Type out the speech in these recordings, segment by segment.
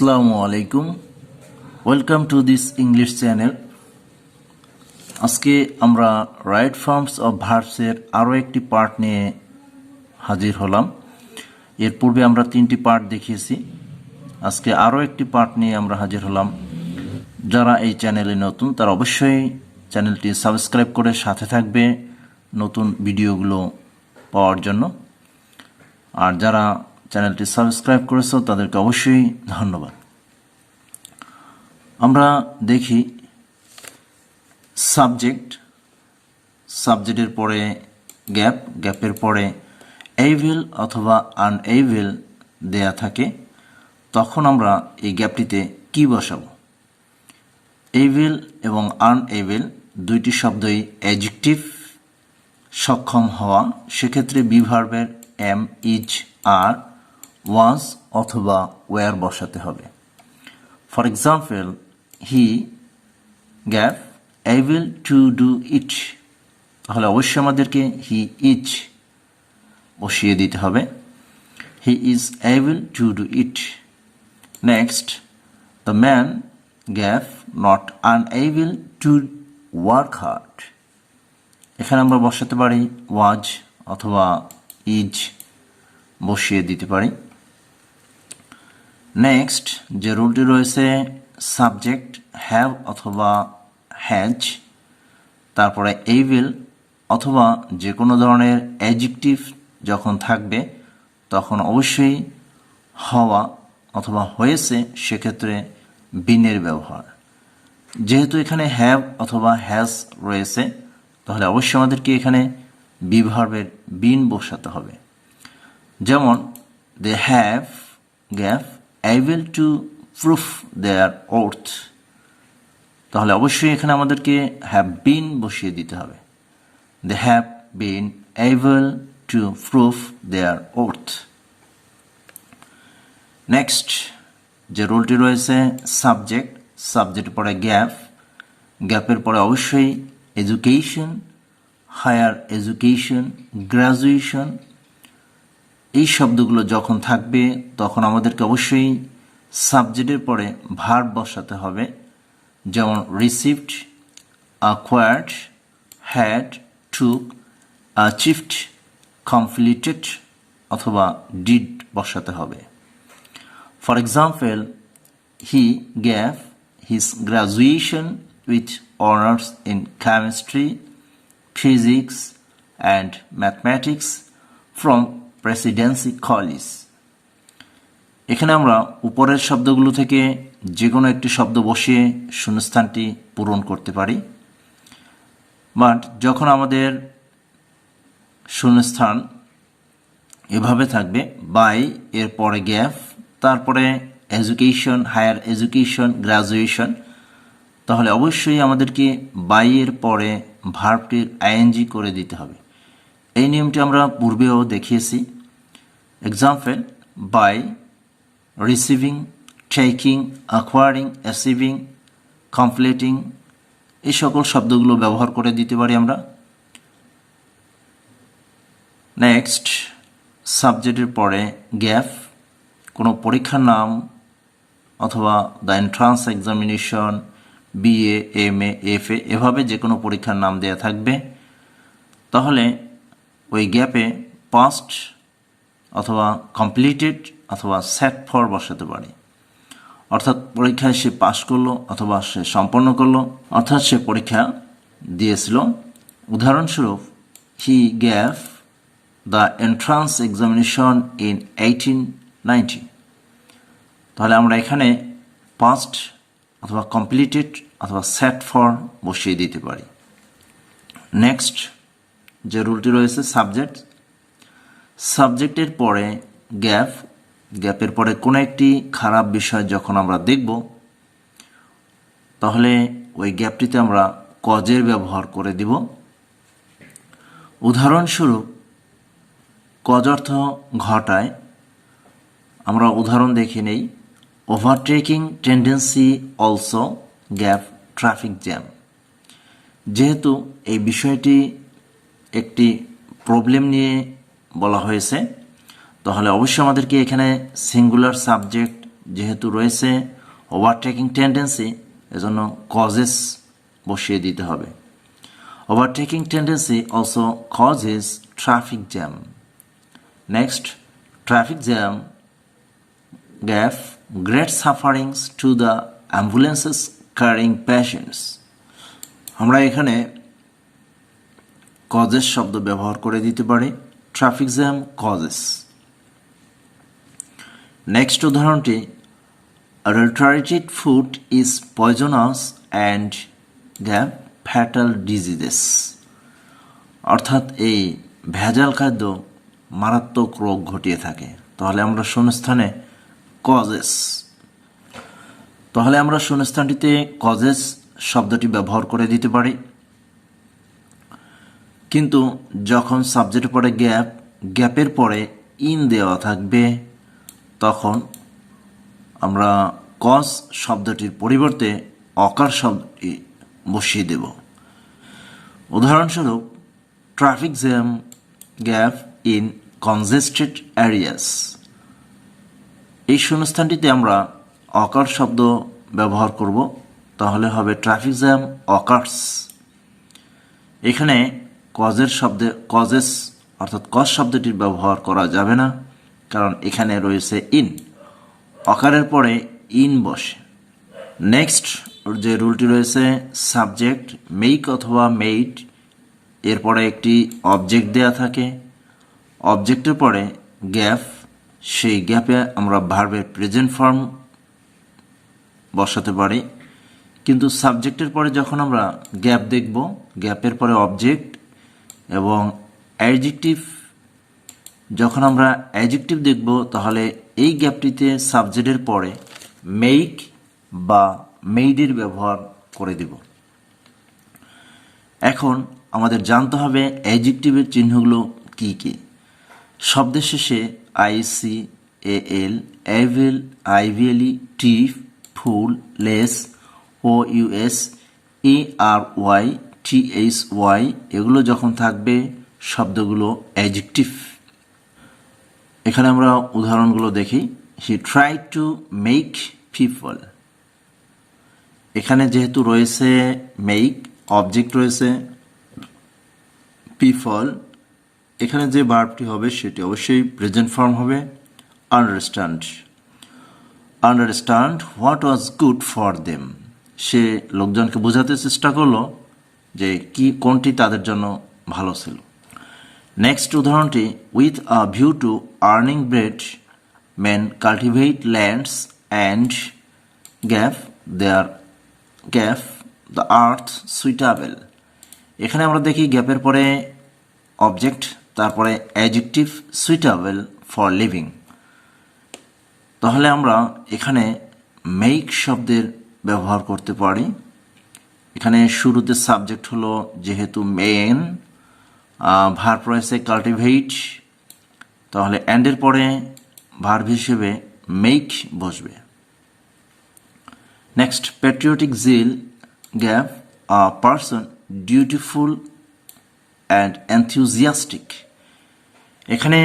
আসসালামু আলাইকুম, welcome to this English channel. আজকে আমরা রাইট ফর্মস অফ ভার্বসের আরও একটি পার্ট নিয়ে হাজির হলাম। এর পূর্বে আমরা 3টি পার্ট দেখিয়েছি, আজকে আরও একটি পার্ট নিয়ে আমরা হাজির হলাম। যারা এই চ্যানেলে নতুন তারা অবশ্যই চ্যানেলটি সাবস্ক্রাইব করে সাথে থাকবে নতুন ভিডিওগুলো পাওয়ার জন্য। আর যারা চ্যানেলটি সাবস্ক্রাইব করেছো তাদেরকে অবশ্যই ধন্যবাদ। আমরা দেখি সাবজেক্টের পরে গ্যাপের পরে এইভিল অথবা আনএইভিল দেয়া থাকে, তখন আমরা এই গ্যাপটিতে কি বসাবো? এইভিল এবং আনএইভিল দুইটি শব্দই অ্যাডজেক্টিভ সক্ষম হওয়া, সেক্ষেত্রে বি ভার্বের এম, ইজ, আর, ওয়াজ অথবা ওয়্যার বসাতে হবে। For example, he gave able to do it, তাহলে অবশ্যই আমাদেরকে হি ইজ বসিয়ে দিতে হবে। He is able to do it. Next, the man gave not unable to work hard, এখানে আমরা বসাতে পারি ওয়াজ অথবা ইজ বসিয়ে দিতে পারি। নেক্সট যে রুলটি রয়েছে, সাবজেক্ট হ্যাভ অথবা হ্যাজ, তারপরে এইভিল অথবা যে কোনো ধরনের অ্যাডজেক্টিভ যখন থাকবে তখন অবশ্যই হওয়া অথবা হয়েছে, সেক্ষেত্রে বিনের ব্যবহার। যেহেতু এখানে হ্যাভ অথবা হ্যাজ রয়েছে, তাহলে অবশ্যই আমাদেরকে এখানে বি ভার্বের বিন বসাতে হবে। যেমন they have gave able to prove their oath, তাহলে অবশ্যই এখানে আমাদেরকে হ্যাভ বিন বসিয়ে দিতে হবে। They have been able to prove their oath. Next যে রুলটি রয়েছে, সাবজেক্টের পরে গ্যাপের পরে অবশ্যই এডুকেশন, হায়ার এডুকেশন, গ্র্যাজুয়েশন, এই শব্দগুলো যখন থাকবে তখন আমাদেরকে অবশ্যই সাবজেক্টের পরে ভার্ব বসাতে হবে। যেমন received, acquired, had, took, achieved, completed অথবা ডিড বসাতে হবে। For example, he gave his graduation with honours in chemistry, physics and mathematics from Presidency college. এখানে আমরা উপরের শব্দগুলো থেকে যে কোনো একটি শব্দ বসিয়ে শূন্যস্থানটি পূরণ করতে পারি, বাট যখন আমাদের শূন্যস্থান এভাবে থাকবে, বাই এর পরে গ্যাপ, তারপরে এডুকেশন, হায়ার এডুকেশন, গ্র্যাজুয়েশন, তাহলে অবশ্যই আমাদেরকে বাই এর পরে ভার্বটির আইএনজি করে দিতে হবে। এই নিয়মটি আমরা পূর্বেও দেখিয়েছি। Example, by, receiving, taking, acquiring, achieving, completing, এই সকল শব্দগুলো ব্যবহার করে দিতে পারি আমরা। নেক্সট, সাবজেক্টের পরে গ্যাপ, কোনো পরীক্ষার নাম অথবা the entrance examination, BA, MA, FA, এভাবে যে কোনো পরীক্ষার নাম দেয়া থাকবে, তাহলে ওই গ্যাপে পাস্ট অথবা কমপ্লিটেড অথবা সেট ফর বসাতে পারি। অর্থাৎ পরীক্ষায় সে পাশ করলো অথবা সে সম্পন্ন করলো, অর্থাৎ সে পরীক্ষা দিয়েছিল। উদাহরণস্বরূপ, হি gave the entrance examination in 1890, তাহলে আমরা এখানে পাস্ট অথবা কমপ্লিটেড অথবা সেট ফর বসিয়ে দিতে পারি। নেক্সট যে রুলটি রয়েছে, সাবজেক্টের পরে গ্যাপের পরে কোনো একটি খারাপ বিষয় যখন আমরা দেখব, তাহলে ওই গ্যাপটিতে আমরা কজের ব্যবহার করে দিব। উদাহরণস্বরূপ, কজ অর্থ ঘটায়। আমরা উদাহরণ দেখে নেই, overtaking tendency also gap traffic jam. যেহেতু এই বিষয়টি একটি প্রবলেম নিয়ে বলা হয়েছে, তাহলে অবশ্যই আমাদেরকে এখানে সিঙ্গুলার সাবজেক্ট যেহেতু রয়েছে ওভারটেকিং টেন্ডেন্সি, এজন্য কজেস বসিয়ে দিতে হবে। Overtaking tendency also causes traffic jam. Next, traffic jam gave great sufferings to the ambulances carrying patients. আমরা এখানে কজেস শব্দ ব্যবহার করে দিতে পারি, ট্রাফিক জ্যাম কজেস। নেক্সট উদাহরণটি, adulterated food is poisonous and gave fatal diseases. অর্থাৎ এই ভেজাল খাদ্য মারাত্মক রোগ ঘটিয়ে থাকে। তাহলে আমরা শূন্যস্থানে কজেস, তাহলে আমরা শূন্যস্থানটিতে কজেস শব্দটি ব্যবহার করে দিতে পারি। কিন্তু যখন সাবজেক্টের পরে গ্যাপের পরে ইন দেওয়া থাকবে, তখন আমরা কজ শব্দটির পরিবর্তে অকার শব্দটি বসিয়ে দেব। উদাহরণস্বরূপ, traffic jam gap in congested areas. এই শূন্যস্থানটিতে আমরা অকার শব্দ ব্যবহার করব, তাহলে হবে ট্রাফিক জ্যাম অকার্স। এখানে কজেস অর্থাৎ কজ শব্দটির ব্যবহার করা যাবে না, কারণ এখানে রয়েছে ইন, অকারের পরে ইন বসে। নেক্সট যে রুলটি রয়েছে, সাবজেক্ট মেক অথবা মেইড এরপরে একটি অবজেক্ট দেয়া থাকে, অবজেক্টের পরে গ্যাপ, সেই গ্যাপে আমরা ভার্বের প্রেজেন্ট ফর্ম বসাতে পারি। কিন্তু সাবজেক্টের পরে যখন আমরা গ্যাপ দেখব, গ্যাপের পরে অবজেক্ট এবং অ্যাডজেক্টিভ, যখন আমরা অ্যাডজেক্টিভ দেখব, তাহলে এই গ্যাপটিতে সাবজেক্টের পরে মেক বা মেইডের ব্যবহার করে দেব। এখন আমাদের জানতে হবে অ্যাডজেক্টিভের চিহ্নগুলো কি কি। শব্দের শেষে আইসি, এএল, এভেল, আইভিএলই, টিফ, ফুল, লেস, ও ইউএস, এ আর ওয়াই, টিএইচ ওয়াই এগুলো যখন থাকবে শব্দগুলো অ্যাডজেক্টিভ। এখানে আমরা উদাহরণগুলো দেখি। He tried to make people. এখানে যেহেতু রয়েছে মেক, অবজেক্ট রয়েছে পিপল, এখানে যে ভার্বটি হবে সেটি অবশ্যই প্রেজেন্ট ফর্ম হবে। Understand, understand what was good for them. সে লোকজনকে বোঝাতে চেষ্টা করলো যে কোনটি তাদের জন্য ভালো ছিল। নেক্সট উদাহরণটি, with a view to earning bread men cultivate lands and gave the earth suitable. এখানে আমরা দেখি গ্যাপের পরে অবজেক্ট, তারপরে অ্যাডজেক্টিভ সুইটেবল ফর লিভিং। তাহলে আমরা এখানে মেক শব্দের ব্যবহার করতে পারি। এখানে শুরুতে সাবজেক্ট হলো যেহেতু মেন, ভার্ব রয়েছে কাল্টিভেট, তাহলে অ্যান্ডের পরে ভার্ব হিসেবে মেক বসবে। Next, patriotic zeal gave a person dutiful and enthusiastic. এখানে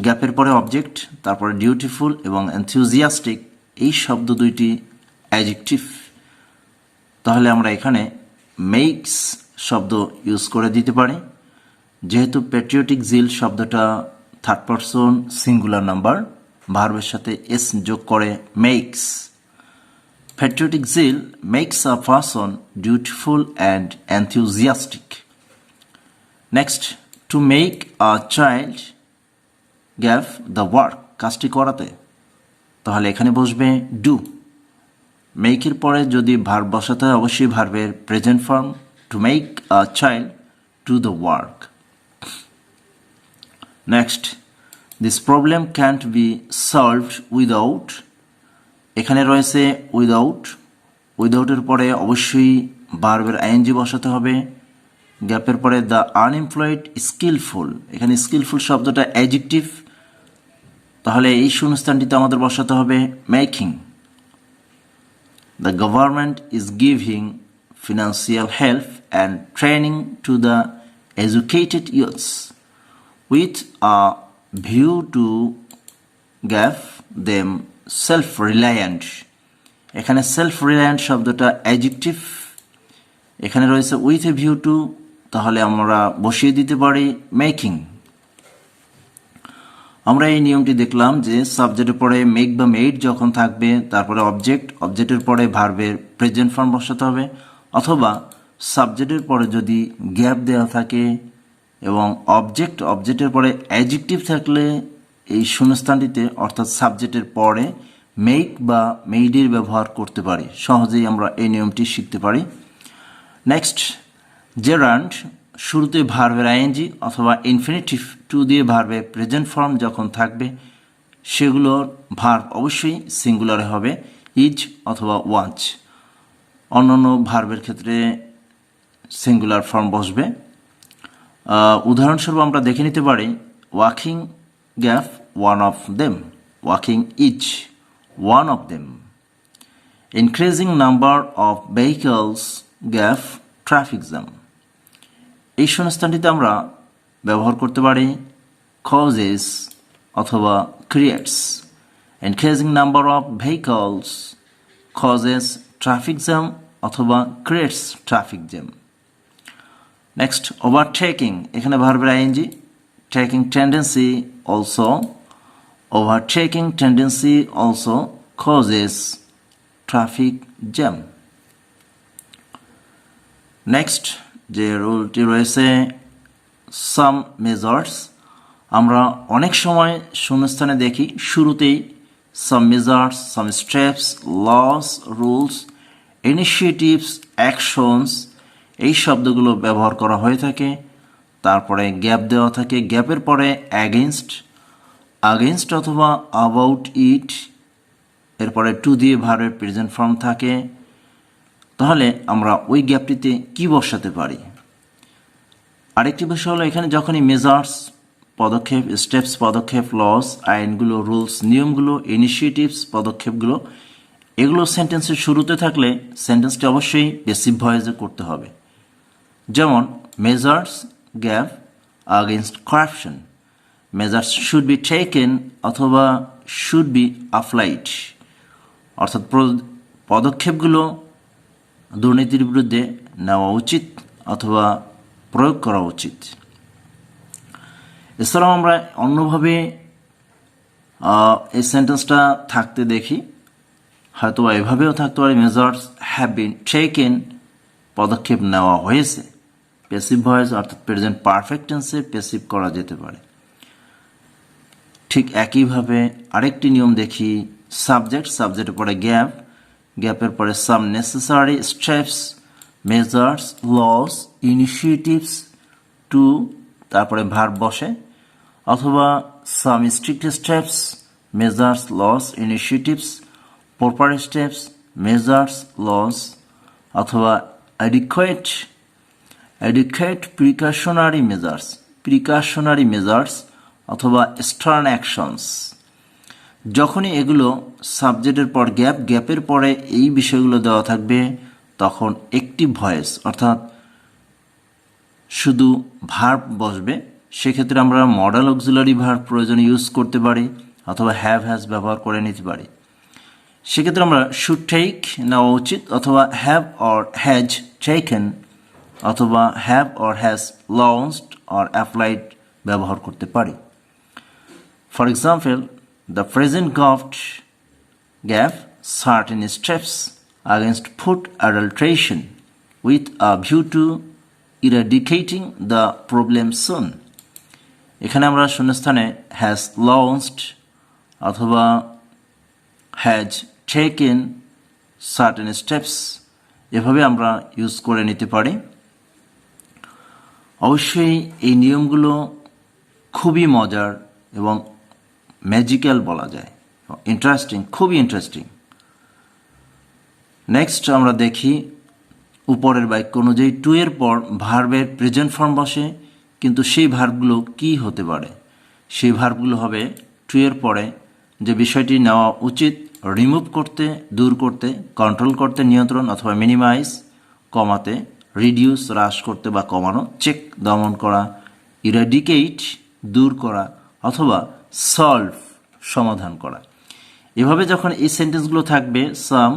গ্যাপের পরে অবজেক্ট, তারপরে ডিউটিফুল এবং এনথিউজিয়াস্টিক, এই শব্দ দুইটি অ্যাডজেক্টিভ। তাহলে আমরা এখানে মেক্স শব্দ ইউজ করে দিতে পারি। যেহেতু প্যাট্রিয়টিক জিল শব্দটা থার্ড পারসন সিঙ্গুলার নাম্বার, ভার্বের সাথে এস যোগ করে makes. Patriotic zeal makes a person dutiful and enthusiastic. Next, to make a child gave the work, কাজটি করাতে, তাহলে এখানে বসবে ডু। মেকের পরে যদি ভার্ব বসাতে হয় অবশ্যই ভার্বের present form, two make a child do the work. Next, this problem can't be solved without. এখানে রয়েছে উইদাউট, উইদাউটের পরে অবশ্যই ভার্বের আইএনজি বসাতে হবে। গ্যাপের পরে দ্য আনএমপ্লয়েড স্কিলফুল, এখানে স্কিলফুল শব্দটা অ্যাডজেক্টিভ, তাহলে এই শূন্যস্থানটিতে আমাদের বসাতে হবে making. The government is giving financial help and training to the educated youths with a view to give them self reliant. এখানে সেলফ রিলায়েন্ট শব্দটা অ্যাডজেক্টিভ, এখানে রয়েছে উইথ এ ভিউ টু, তাহলে আমরা বসিয়ে দিতে পারি মেকিং। আমরা এই নিয়মটি দেখলাম যে সাবজেক্টের পরে মেক বা মেড যখন থাকবে তারপরে অবজেক্টের পরে ভার্বের প্রেজেন্ট ফর্ম বসাতে হবে, অথবা সাবজেক্টের পরে যদি গ্যাপ দেওয়া থাকে এবং অবজেক্টের পরে অ্যাডজেক্টিভ থাকলে এই শূন্যস্থানটিতে অর্থাৎ সাবজেক্টের পরে মেক বা মেইডের ব্যবহার করতে পারি। সহজেই আমরা এই নিয়মটি শিখতে পারি। নেক্সট, জেরান্ড, শুরুতে ভার্বের আইএনজি অথবা ইনফিনিটিভ টু দিয়ে ভার্বের প্রেজেন্ট ফর্ম যখন থাকবে সেগুলোর ভার্ব অবশ্যই সিঙ্গুলারে হবে, ইজ অথবা ওয়াচ। অন্যান্য ভার্বের ক্ষেত্রে সিঙ্গুলার ফর্ম বসবে। উদাহরণস্বরূপ আমরা দেখে নিতে পারি walking gap one of them, walking is one of them. Increasing number of vehicles gap traffic jam. এই শূন্যস্থানটিতে আমরা ব্যবহার করতে পারি কজেস অথবা creates. Increasing number of vehicles causes traffic jam অথবা creates traffic jam. Next, overtaking, এখানে ভার্বের ING, taking tendency also, overtaking tendency also causes traffic jam. Next যে রুলটি রয়েছে সাম মেজার্স, আমরা অনেক সময় শূন্যস্থানে দেখি শুরুতেই some measures, some steps, laws, rules, initiatives, actions এই শব্দগুলো ব্যবহার করা হয়ে থাকে। তারপরে গ্যাপ দেওয়া থাকে, গ্যাপের পরে আগেনস্ট অথবা অ্যাবাউট ইট, এরপরে টু দিয়ে ভার্বের প্রেজেন্ট ফর্ম থাকে। তাহলে আমরা ওই গ্যাপটিতে কি বসাতে পারি? আরেকটি বিষয় হলো এখানে যখনই মেজার্স পদক্ষেপ, স্টেপস পদক্ষেপ, লস আইনগুলো, রুলস নিয়মগুলো, ইনিশিয়েটিভস পদক্ষেপগুলো এগুলো সেন্টেন্সের শুরুতে থাকলে সেন্টেন্সটি অবশ্যই প্যাসিভ ভয়েসে করতে হবে। যেমন measures gap against corruption, measures should be taken অথবা শুড বি অ্যাপ্লাইড, অর্থাৎ পদক্ষেপগুলো দুর্নীতির বিরুদ্ধে নেওয়া উচিত অথবা প্রয়োগ করা উচিত। এছাড়াও আমরা অন্যভাবে এই সেন্টেন্সটা থাকতে দেখি, হয়তো এভাবেও থাকতে পারে মেজার্স হ্যাভ বিন টেকেন, পদক্ষেপ নেওয়া হয়েছে। প্যাসিভ ভয়েস অর্থাৎ প্রেজেন্ট পারফেক্ট টেন্সে প্যাসিভ করা যেতে পারে। ঠিক একইভাবে আরেকটি নিয়ম দেখি, সাবজেক্টের পরে গ্যাপের পরে some necessary steps, measures, laws, initiatives, to, তারপরে ভার্ব বসে, অথবা some strict steps, measures, laws, initiatives, proper steps, measures, laws, অথবা অ্যাডিকুয়েট প্রিকশনারি মেজার্স অথবা স্টার্ন অ্যাকশনস। যখনই এগুলো সাবজেক্টের পর গ্যাপের পরে এই বিষয়গুলো দেওয়া থাকবে তখন একটি ভয়েস অর্থাৎ শুধু ভার্ব বসবে। সেক্ষেত্রে আমরা মডাল অক্সিলারি ভার্ব প্রয়োজনে ইউজ করতে পারি অথবা হ্যাজ ব্যবহার করে নিতে পারি। সেক্ষেত্রে আমরা শুড টেক নেওয়া উচিত অথবা হ্যাভ অর হ্যাজ টেকেন অথবা have or has launched or applied ব্যবহার করতে পারি। For example, the present government gave certain steps against food adulteration with a view to eradicating the problem soon. এখানে আমরা শূন্যস্থানে has launched অথবা has taken certain steps এভাবে আমরা use করে নিতে পারি। অবশ্যই এই নিয়মগুলো খুবই মজার এবং ম্যাজিক্যাল বলা যায়, ইন্টারেস্টিং, খুবই ইন্টারেস্টিং। নেক্সট আমরা দেখি উপরের বাক্য অনুযায়ী টু এর পর ভার্বের প্রেজেন্ট ফর্ম বসে, কিন্তু সেই ভার্বগুলো কি হতে পারে? সেই ভার্বগুলো হবে টু এর পরে যে বিষয়টি নেওয়া উচিত রিমুভ করতে, দূর করতে, কন্ট্রোল করতে, নিয়ন্ত্রণ অথবা মিনিমাইজ, কমাতে, রিডিউস হ্রাস করতে বা কমানো, চেক দমন করা, ইরাডিকেট দূর করা অথবা সলভ সমাধান করা। এভাবে যখন এই সেন্টেন্সগুলো থাকবে সাম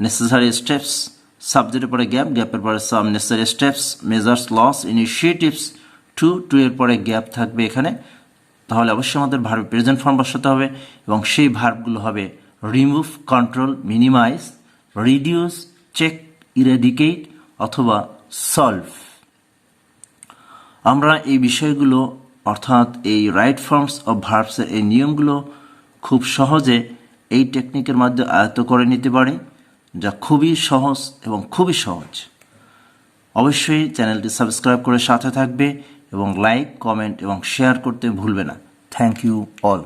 নেসেসারি স্টেপস, সাবজেক্টের পরে গ্যাপ, গ্যাপের পরে some necessary steps, measures, laws, initiatives, to এর পরে গ্যাপ থাকবে এখানে, তাহলে অবশ্যই আমাদের ভার্ব প্রেজেন্ট ফর্ম বসাতে হবে এবং সেই ভার্বগুলো হবে remove, control, minimize, reduce, check, eradicate অথবা সলভ। আমরা এই বিষয়গুলো অর্থাৎ এই রাইট ফর্মস অফ ভার্বসের এই নিয়মগুলো খুব সহজে এই টেকনিকের মাধ্যমে আয়ত্ত করে নিতে পারি, যা খুবই সহজ এবং খুবই সহজ। অবশ্যই চ্যানেলটি সাবস্ক্রাইব করে সাথে থাকবে এবং লাইক, কমেন্ট এবং শেয়ার করতে ভুলবে না। Thank you all.